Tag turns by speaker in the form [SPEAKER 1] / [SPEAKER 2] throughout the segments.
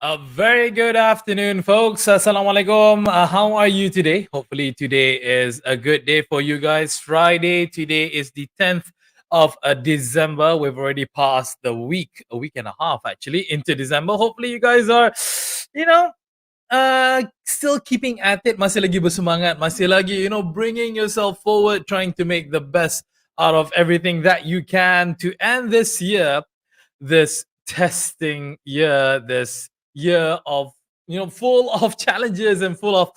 [SPEAKER 1] A very good afternoon, folks. Assalamualaikum. How are you today? Hopefully, today is a good day for you guys. Friday, today is the 10th of December. We've already passed the week, a week and a half actually, into December. Hopefully, you guys are, you know, still keeping at it, masih lagi bersemangat, masih lagi, bringing yourself forward, trying to make the best out of everything that you can to end this year, this testing year, this year of, full of challenges and full of,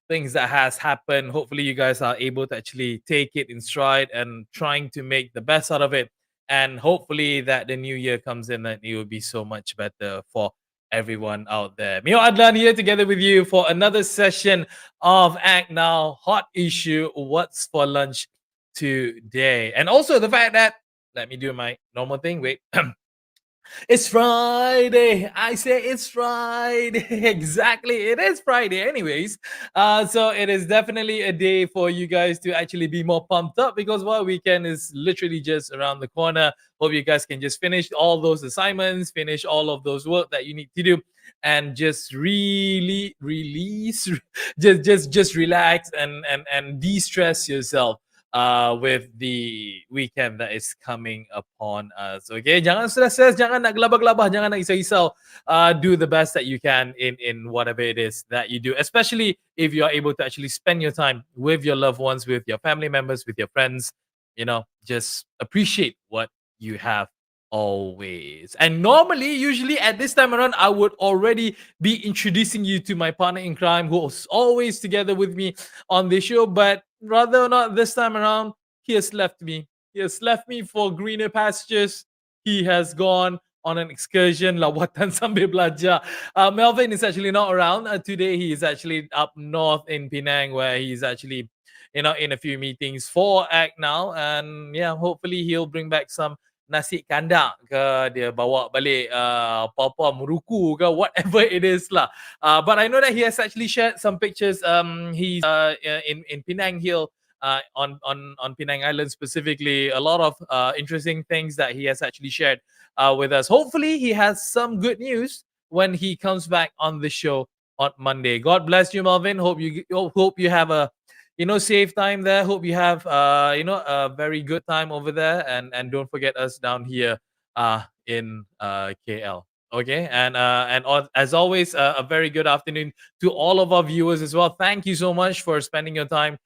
[SPEAKER 1] things that has happened. Hopefully, you guys are able to actually take it in stride and trying to make the best out of it. And hopefully that the new year comes in and it will be so much better for everyone out there. Mio Adlan here together with you for another session of ACTnow Hot Issue. What's for lunch today? And also the fact that, let me do my normal thing. Wait. It's Friday. I say it's Friday. Exactly. It is Friday, anyways. So it is definitely a day for you guys to actually be more pumped up because weekend is literally just around the corner. Hope you guys can just finish all those assignments, finish all of those work that you need to do, and just really release, just relax and de-stress yourself with the weekend that is coming upon us. Okay, jangan stress, jangan nak gelabah-gelabah, jangan nak risau-risau. Do the best that you can in whatever it is that you do, especially if you are able to actually spend your time with your loved ones, with your family members, with your friends. Just appreciate what you have always. And normally, usually at this time around, I would already be introducing you to my partner in crime who's always together with me on this show, but rather or not this time around, he has left me. He has left me for greener pastures. He has gone on an excursion, lawatan sambil belajar. Melvin is actually not around today. He is actually up north in Penang, where he's actually, in a few meetings for ACTnow. And yeah, hopefully he'll bring back some nasi kandak ke, dia bawa balik apa-apa muruku ke, whatever it is lah. But I know that he has actually shared some pictures. He's in Penang Hill, on Penang Island specifically. A lot of interesting things that he has actually shared with us. Hopefully, he has some good news when he comes back on the show on Monday. God bless you, Melvin. Hope you have a safe time there. Hope you have a very good time over there, and don't forget us down here in KL. Okay, and as always, a very good afternoon to all of our viewers as well. Thank you so much for spending your time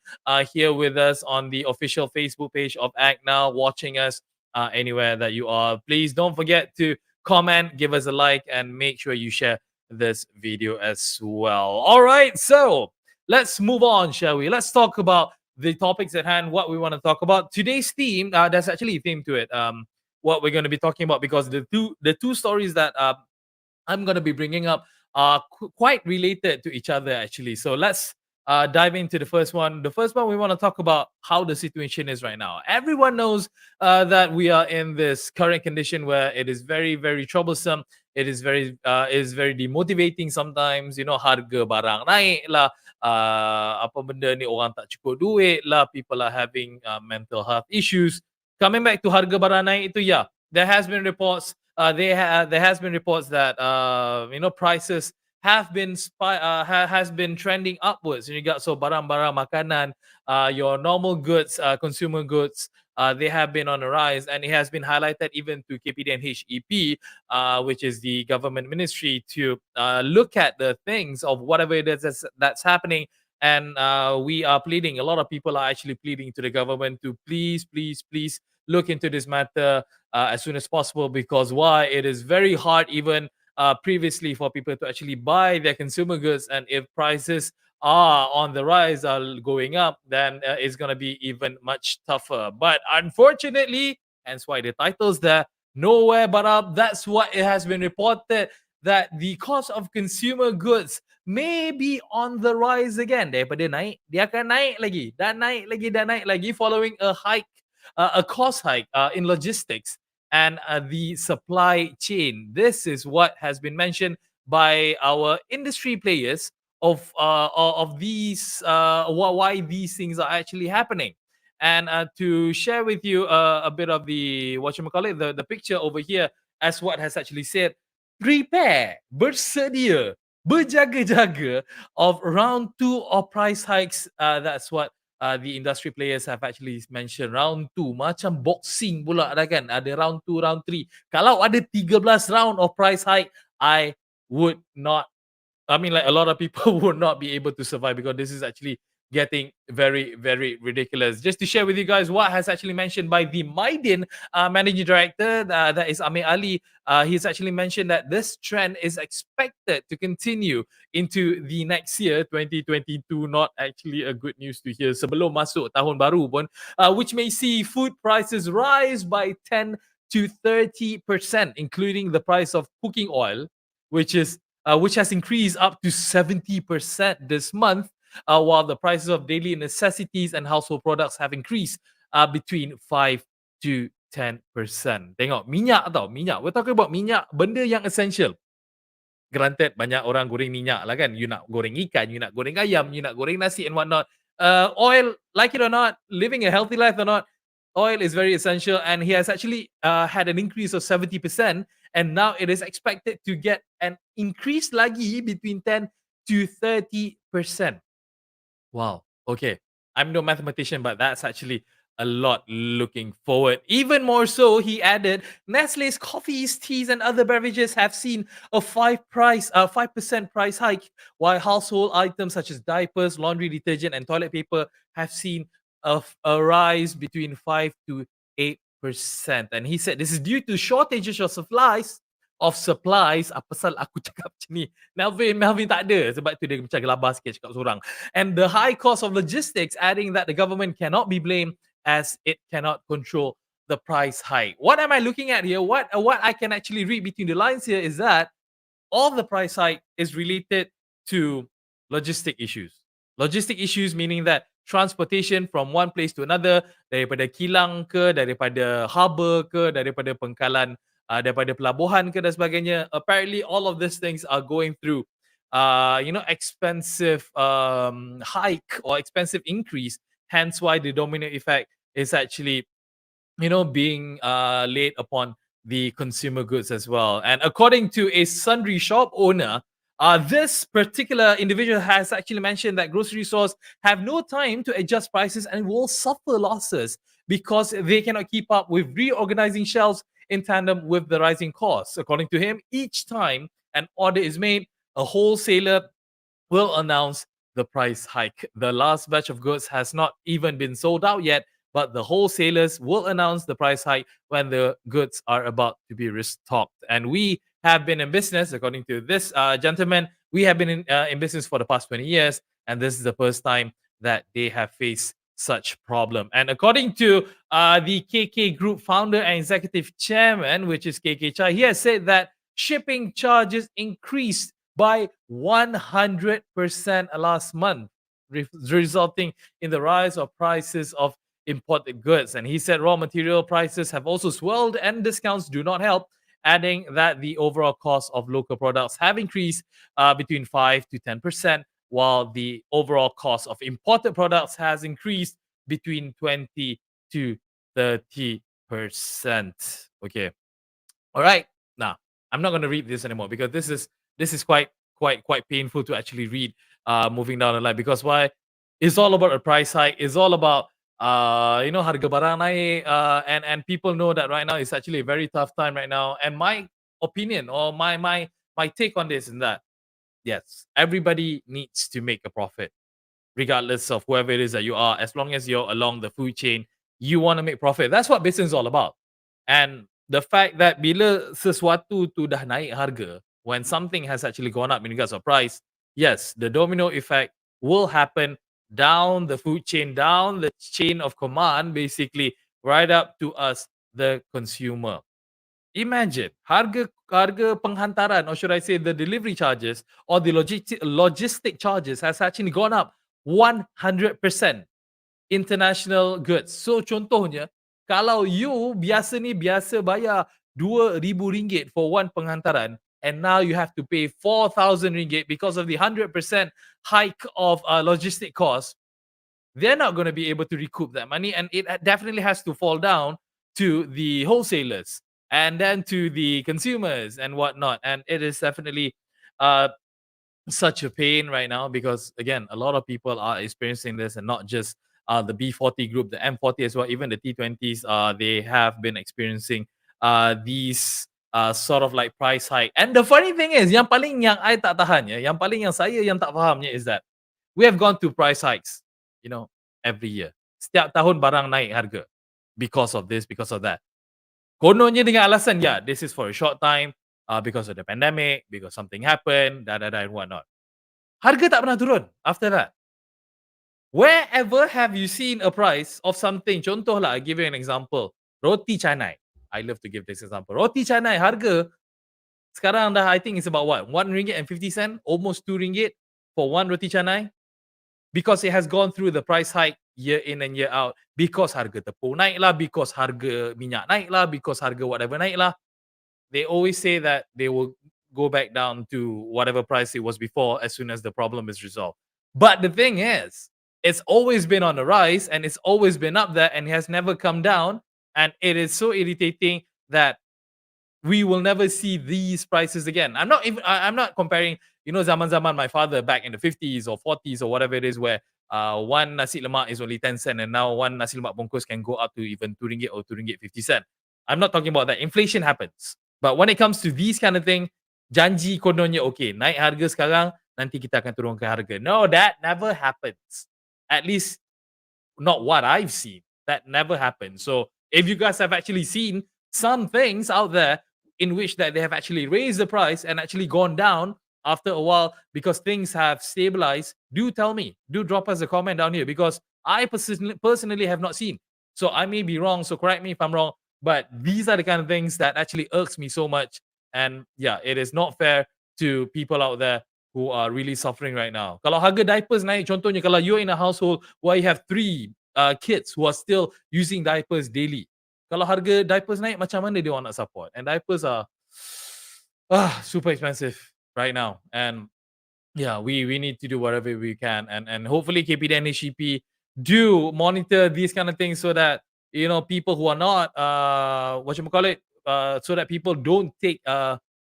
[SPEAKER 1] here with us on the official Facebook page of ACTnow, watching us anywhere that you are. Please don't forget to comment, give us a like, and make sure you share this video as well. All right, so let's move on, shall we? Let's talk about the topics at hand, what we want to talk about. Today's theme, there's actually a theme to it. What we're going to be talking about, because the two stories that I'm going to be bringing up are quite related to each other, actually. So let's dive into the first one. The first one, we want to talk about how the situation is right now. Everyone knows that we are in this current condition where it is very, very troublesome. It is very demotivating sometimes. Harga barang naik lah. Apa benda ni, orang tak cukup duit lah. People are having mental health issues. Coming back to harga barang naik itu, yeah, there has been reports. There has been reports that prices have been has been trending upwards in regards to barang-barang makanan, your normal goods, consumer goods. They have been on a rise, and it has been highlighted even to KPD and HEP, which is the government ministry, to look at the things of whatever it is that's happening. And we are pleading. A lot of people are actually pleading to the government to please, please, please look into this matter as soon as possible, because why, it is very hard even previously for people to actually buy their consumer goods, and if prices are on the rise, are going up, then it's going to be even much tougher. But unfortunately, hence why the title's there, nowhere but up. That's what it has been reported, that the cost of consumer goods may be on the rise again. Daripada naik, dia akan naik lagi, dan naik lagi, dan naik lagi, following a hike, a cost hike in logistics and the supply chain. This is what has been mentioned by our industry players of these why these things are actually happening. And to share with you a bit of the what you call it, the picture over here, as what has actually said, prepare, bersedia, berjaga-jaga of round two of price hikes. That's what the industry players have actually mentioned. Round two, macam boxing pula dah kan. Ada round two, round three. Kalau ada 13 round of price hike, I would not, I mean, like, a lot of people would not be able to survive, because this is actually getting very, very ridiculous. Just to share with you guys what has actually mentioned by the Maidin managing director, that is Amir Ali. He's actually mentioned that this trend is expected to continue into the next year, 2022. Not actually a good news to hear sebelum masuk tahun baru pun, which may see food prices rise by 10 to 30%, including the price of cooking oil, which has increased up to 70% this month, while the prices of daily necessities and household products have increased between 5 to 10%. Tengok, minyak tau, minyak. We're talking about minyak, benda yang essential. Granted, banyak orang goreng minyak lah kan. You nak goreng ikan, you nak goreng ayam, you nak goreng nasi and whatnot. Oil, like it or not, living a healthy life or not, oil is very essential, and he has actually had an increase of 70%, and now it is expected to get an increase lagi between 10 to 30%. Wow. Okay. I'm no mathematician, but that's actually a lot looking forward. Even more so, he added, Nestle's coffees, teas, and other beverages have seen a 5% price hike, while household items such as diapers, laundry detergent, and toilet paper have seen a rise between 5 to 8%. And he said this is due to shortages of supplies. Apa pasal aku cakap macam ni? Melvin tak ada, sebab tu dia macam gelabah sikit cakap seorang. And the high cost of logistics, adding that the government cannot be blamed as it cannot control the price hike. What am I looking at here? What I can actually read between the lines here is that all the price hike is related to logistic issues. Logistic issues meaning that transportation from one place to another, daripada kilang ke, daripada harbor ke, daripada pengkalan, daripada pelabuhan ke dan sebagainya. Apparently, all of these things are going through, expensive hike or expensive increase. Hence, why the domino effect is actually being laid upon the consumer goods as well. And according to a sundry shop owner, this particular individual has actually mentioned that grocery stores have no time to adjust prices and will suffer losses because they cannot keep up with reorganizing shelves in tandem with the rising costs. According to him, each time an order is made, a wholesaler will announce the price hike. The last batch of goods has not even been sold out yet, but the wholesalers will announce the price hike when the goods are about to be restocked. And we have been in business, according to this gentleman, we have been in business for the past 20 years, and this is the first time that they have faced such problem. And according to the KK Group founder and executive chairman, which is KK Chai, he has said that shipping charges increased by 100% last month, resulting in the rise of prices of imported goods. And he said raw material prices have also swelled and discounts do not help, adding that the overall cost of local products have increased between 5 to 10%, while the overall cost of imported products has increased between 20 to 30%. Okay. All right. Now, I'm not going to read this anymore because this is quite painful to actually read moving down the line because why? It's all about a price hike. It's all about harga barang naik and people know that right now it's actually a very tough time right now. And my opinion or my take on this is that yes, everybody needs to make a profit regardless of whoever it is that you are, as long as you're along the food chain, you want to make profit. That's what business is all about. And the fact that bila sesuatu tu dah naik harga, when something has actually gone up in regards of price, yes, the domino effect will happen down the food chain, down the chain of command, basically, right up to us, the consumer. Imagine harga penghantaran, or should I say the delivery charges or the logistic charges has actually gone up 100%. International goods. So contohnya, kalau you biasa bayar RM2,000 for one penghantaran and now you have to pay RM4,000 because of the 100% hike of logistic costs, they're not going to be able to recoup that money, and it definitely has to fall down to the wholesalers and then to the consumers and whatnot. And it is definitely uh such a pain right now because again, a lot of people are experiencing this, and not just the B40 group, the M40 as well, even the T20s. They have been experiencing these sort of like price hike. And the funny thing is, yang I tak tahan ya, yang saya yang tak fahamnya is that we have gone through price hikes, you know, every year. Setiap tahun barang naik harga because of this, because of that. Kononnya dengan alasan, yeah, this is for a short time, because of the pandemic, because something happened, and whatnot. Harga tak pernah turun after that. Wherever have you seen a price of something? Contohlah, I give you an example. Roti canai. I love to give this example. Roti canai harga sekarang dah, I think it's about what? RM1.50, almost RM2 for one roti canai, because it has gone through the price hike year in and year out, because harga tepung naik lah, because harga minyak naik lah, because harga whatever naik lah. They always say that they will go back down to whatever price it was before as soon as the problem is resolved. But the thing is, it's always been on the rise and it's always been up there and it has never come down. And it is so irritating that we will never see these prices again. I'm not comparing, zaman my father back in the 50s or 40s or whatever it is, where one nasi lemak is only 10 cent and now one nasi lemak bungkus can go up to even RM2 or RM2.50. I'm not talking about that. Inflation happens. But when it comes to these kind of thing, janji kononnya okay, naik harga sekarang, nanti kita akan turunkan harga. No, that never happens. At least not what I've seen. That never happened. So if you guys have actually seen some things out there in which that they have actually raised the price and actually gone down after a while because things have stabilized, do tell me. Do drop us a comment down here, because I personally have not seen. So I may be wrong, so correct me if I'm wrong. But these are the kind of things that actually irks me so much. And yeah, it is not fair to people out there who are really suffering right now. Kalau harga diapers naik, contohnya kalau you're in a household where you have 3 kids who are still using diapers daily. Kalau harga diapers naik, macam mana dia orang nak support? And diapers are super expensive right now. And yeah, we need to do whatever we can, and hopefully KPD and HEP do monitor these kind of things so that people who are not so that people don't take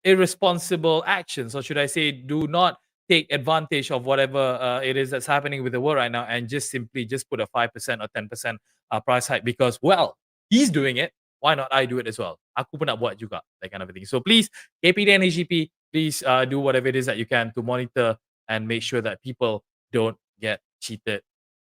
[SPEAKER 1] irresponsible actions, or should I say, do not take advantage of whatever it is that's happening with the world right now, and just simply just put a 5% or 10% price hike because, well, he's doing it. Why not I do it as well? Aku pun nak buat juga, that kind of a thing. So please, KPD and HEP, please do whatever it is that you can to monitor and make sure that people don't get cheated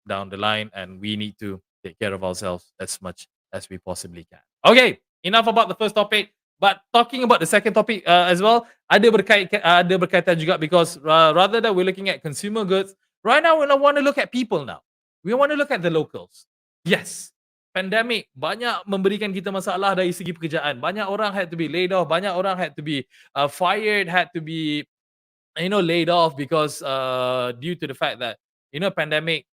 [SPEAKER 1] down the line, and we need to take care of ourselves as much as we possibly can. Okay, enough about the first topic, but talking about the second topic as well, ada berkaitan juga, because rather than we're looking at consumer goods, right now we don't want to look at people now. We want to look at the locals. Yes, pandemic banyak memberikan kita masalah dari segi pekerjaan. Banyak orang had to be laid off, banyak orang had to be fired, had to be laid off because due to the fact that pandemic,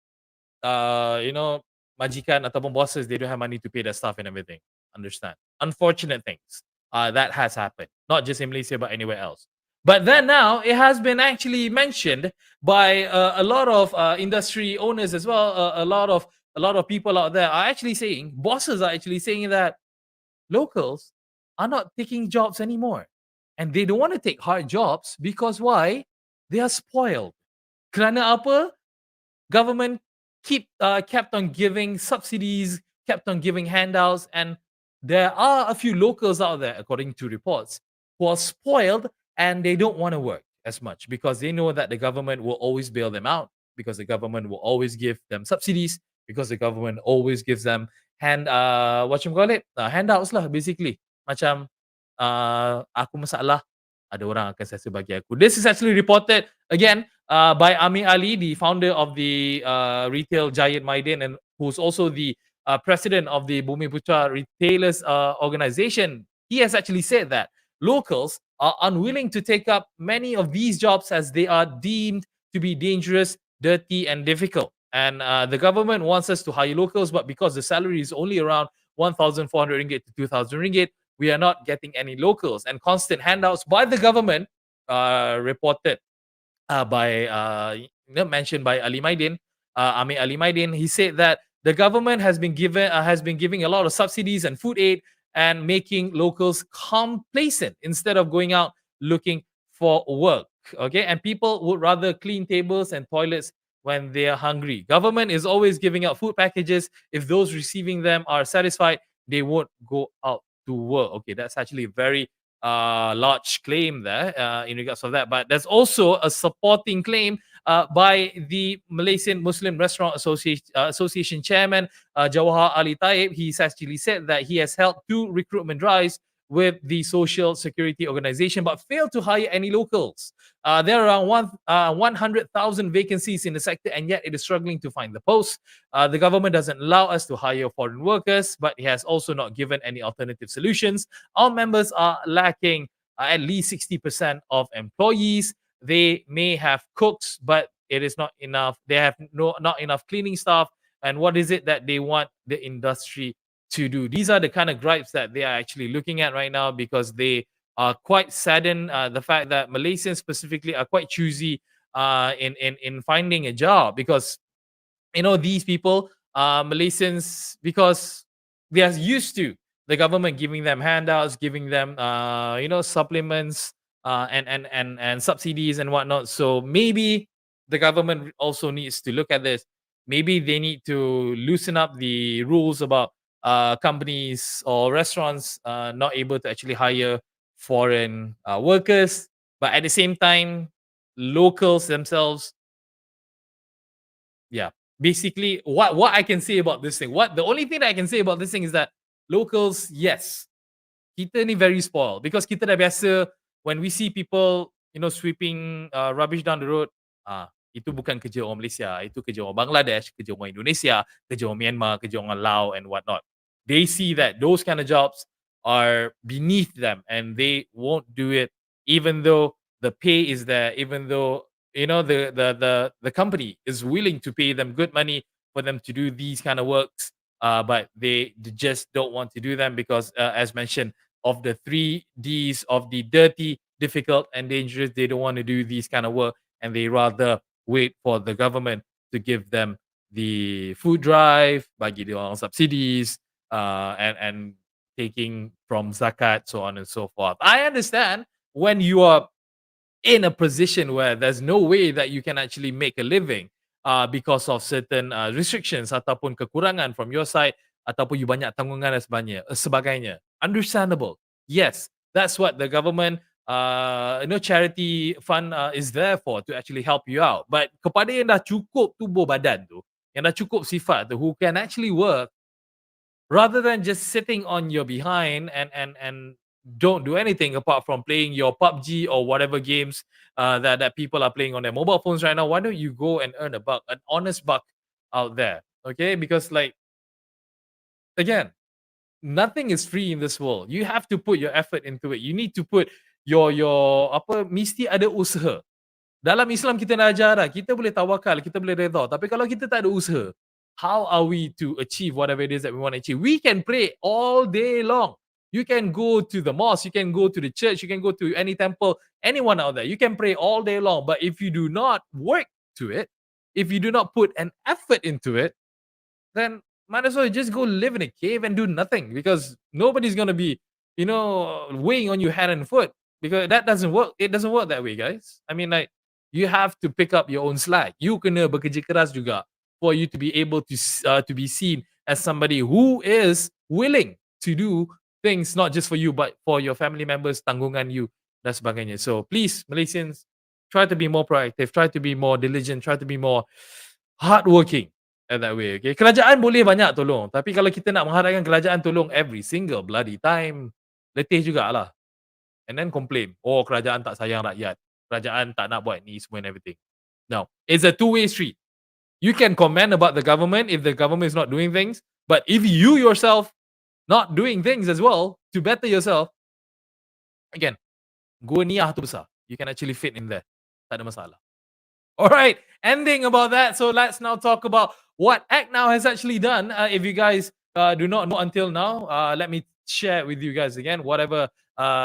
[SPEAKER 1] majikan ataupun bosses, they don't have money to pay their staff and everything. Understand? Unfortunate things that has happened, not just in Malaysia but anywhere else. But then now it has been actually mentioned by a lot of industry owners as well. A lot of people out there are actually saying, bosses are actually saying that locals are not taking jobs anymore. And they don't want to take hard jobs because why? They are spoiled. Kerana apa? Government kept on giving subsidies, kept on giving handouts, and there are a few locals out there, according to reports, who are spoiled and they don't want to work as much because they know that the government will always bail them out, because the government will always give them subsidies, because the government always gives them what you call it, handouts lah basically. Macam aku masalah, ada orang akan sentiasa bagi aku. This is actually reported again by Amir Ali, the founder of the retail giant Maiden, and who's also the president of the Bumiputra Retailers Organization. He has actually said that locals are unwilling to take up many of these jobs as they are deemed to be dangerous, dirty, and difficult. And the government wants us to hire locals, but because the salary is only around 1,400 ringgit to 2,000 ringgit, we are not getting any locals. And constant handouts by the government, reported by mentioned by Ali Maidin, Amir Ali Maidin. He said that the government has been giving a lot of subsidies and food aid and making locals complacent instead of going out looking for work. Okay, and people would rather clean tables and toilets when they are hungry. Government is always giving out food packages. If those receiving them are satisfied, they won't go out to work. Okay, that's actually a very large claim there in regards of that. But there's also a supporting claim by the Malaysian Muslim Restaurant Association chairman, Jawahar Ali Taib. He's actually said that he has held 2 recruitment drives with the Social Security Organization, but failed to hire any locals. There are around 100,000 vacancies in the sector, and yet it is struggling to find the posts. The government doesn't allow us to hire foreign workers, but it has also not given any alternative solutions. Our members are lacking at least 60% of employees. They may have cooks, but it is not enough. They have not enough cleaning staff. And what is it that they want the industry to do? These are the kind of gripes that they are actually looking at right now, because they are quite saddened. The fact that Malaysians specifically are quite choosy in finding a job, because these people, Malaysians, because they are used to the government giving them handouts, giving them supplements, and subsidies and whatnot. So maybe the government also needs to look at this. Maybe they need to loosen up the rules about companies or restaurants not able to actually hire foreign workers, but at the same time, locals themselves. Yeah, basically, what I can say about this thing, what the only thing that I can say about this thing is that locals, yes, kita ni very spoiled, because kita dah biasa when we see people, sweeping rubbish down the road. Itu bukan kerja orang Malaysia, itu kerja orang Bangladesh, kerja orang Indonesia, kerja orang Myanmar, kerja orang Laos and whatnot. They see that those kind of jobs are beneath them, and they won't do it, even though the pay is there, even though the company is willing to pay them good money for them to do these kind of works. But they just don't want to do them because, as mentioned, of the 3 Ds of the dirty, difficult, and dangerous. They don't want to do these kind of work, and they rather wait for the government to give them the food drive, bagi dia orang subsidies, and taking from zakat, so on and so forth. I understand when you are in a position where there's no way that you can actually make a living because of certain restrictions ataupun kekurangan from your side, ataupun you banyak tanggungan dan sebagainya. Understandable. Yes, that's what the government charity fund is there for, to actually help you out. But kepada yang dah cukup tubuh badan tu, yang dah cukup sifat tu, who can actually work, rather than just sitting on your behind and don't do anything apart from playing your PUBG or whatever games that people are playing on their mobile phones right now, why don't you go and earn a buck, an honest buck out there? Okay, because again, nothing is free in this world. You have to put your effort into it. You need to put your mesti ada usaha. Dalam Islam kita dah ajar dah, kita boleh tawakal, kita boleh redha. Tapi kalau kita tak ada usaha, how are we to achieve whatever it is that we want to achieve? We can pray all day long. You can go to the mosque, you can go to the church, you can go to any temple, anyone out there. You can pray all day long. But if you do not work to it, if you do not put an effort into it, then might as well just go live in a cave and do nothing because nobody's gonna be, weighing on you hand and foot because that doesn't work. It doesn't work that way, guys. I mean, like, you have to pick up your own slack. You kena bekerja keras juga for you to be able to be seen as somebody who is willing to do things not just for you but for your family members, tanggungan you dan sebagainya. So please, Malaysians, try to be more proactive, try to be more diligent, try to be more hardworking that way, okay? Kerajaan boleh banyak tolong, tapi kalau kita nak mengharapkan kerajaan tolong every single bloody time, letih jugalah. And then complain, "Oh, kerajaan tak sayang rakyat. Kerajaan tak nak buat ni semua and everything." No, it's a two-way street. You can comment about the government if the government is not doing things, but if you yourself not doing things as well to better yourself, again, gua niyah tu besar. You can actually fit in there. Tak ada masalah. All right, ending about that. So let's now talk about what ACTnow has actually done. If you guys do not know until now, let me share with you guys again whatever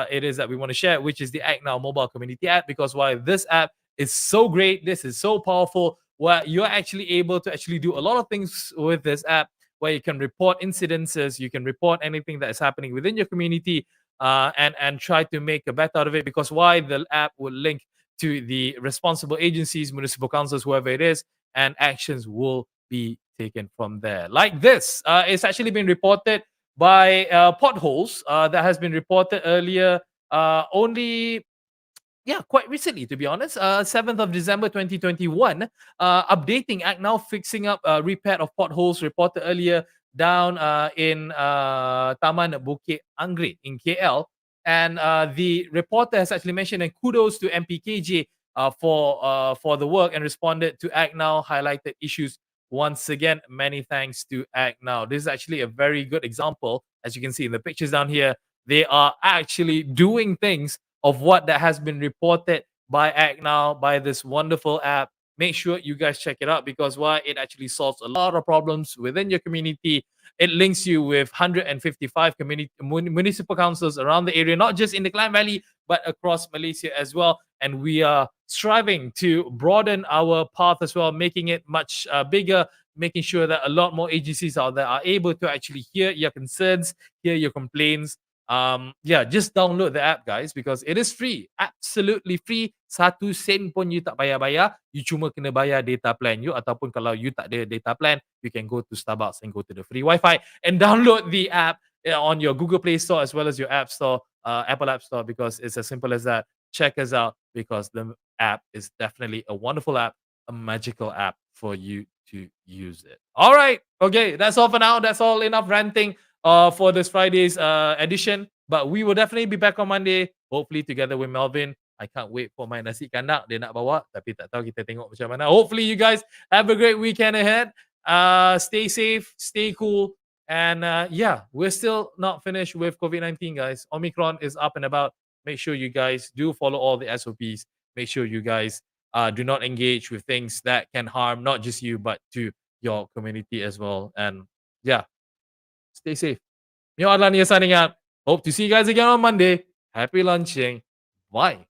[SPEAKER 1] it is that we want to share, which is the ACTnow mobile community app. Because why this app is so great, this is so powerful, where you're actually able to actually do a lot of things with this app, where you can report incidences, you can report anything that is happening within your community, and try to make a bet out of it. Because why the app will link to the responsible agencies, municipal councils, whoever it is, and actions will be taken from there. Like this, it's actually been reported by potholes that has been reported earlier, only yeah, quite recently, to be honest. 7th of December 2021, updating Act Now, fixing up repair of potholes reported earlier down in Taman Bukit Anggrek in KL. And the reporter has actually mentioned, and kudos to MPKJ for the work and responded to Act Now, highlighted issues. Once again, many thanks to Act Now. This is actually a very good example. As you can see in the pictures down here, they are actually doing things of what that has been reported by ACTnow, by this wonderful app. Make sure you guys check it out because why it actually solves a lot of problems within your community. It links you with 155 municipal councils around the area, not just in the Klang Valley, but across Malaysia as well. And we are striving to broaden our path as well, making it much bigger, making sure that a lot more agencies out there are able to actually hear your concerns, hear your complaints. Yeah, just download the app, guys, because it is free, absolutely free. 1 sen pun you tak bayar. You cuma kena bayar data plan you, ataupun kalau you tak ada data plan, you can go to Starbucks and go to the free Wi-Fi and download the app on your Google Play Store as well as your App Store, Apple App Store, because it's as simple as that. Check us out because the app is definitely a wonderful app, a magical app for you to use it. All right, okay, that's all for now. That's all enough ranting for this Friday's edition. But we will definitely be back on Monday, hopefully together with Melvin. I can't wait for my nasi kandak dia nak bawa, tapi tak tahu kita tengok macam mana. Hopefully you guys have a great weekend ahead. Stay safe, stay cool, and yeah, we're still not finished with COVID-19, guys. Omicron is up and about. Make sure you guys do follow all the SOPs. Make sure you guys do not engage with things that can harm not just you but to your community as well. And yeah, stay safe. Mio Adlan here signing out. Hope to see you guys again on Monday. Happy lunching. Bye.